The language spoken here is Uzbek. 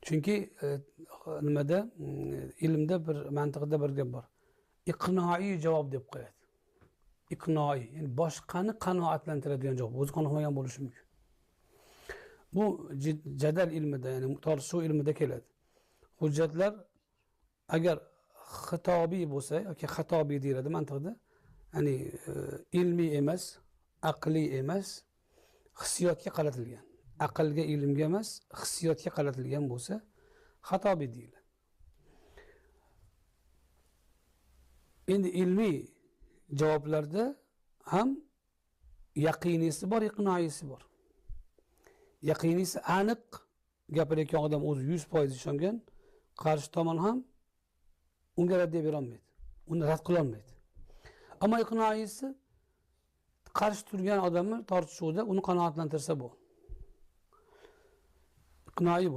Chunki nimada ilmda bir mantiqda bir gap bor. Iqnoiy javob deb qo'yadi. Iqnoiy, ya'ni boshqani qanoatlantiradigan javob, o'zi qanoatlanmagan bo'lishi mumkin. Bu jadal ilmida, ya'ni tortishuv ilmida keladi. Hujjatlar agar xitobiy bo'lsa yoki xatobiy deyiladi mantiqda, ya'ni ilmiy emas, aqliy emas, hissiyotga qaratilgan. Aqlga, ilmga emas, hissiyotga qaratilgan bo'lsa, xatobiy deyiladi. Endi ilmiy javoblarda ham yaqiniysi bor, iqnoiysi bor. Yaqiniysi aniq gapirayotgan odam o'zi 100% ishongan, qarshi tomon ham unga rad bera olmaydi. Uni rad qila olmaydi. Ammo iqnoiysi qarshi turgan odamni tortishuvda uni qanoatlantirsa bu. Iqnoiy bu.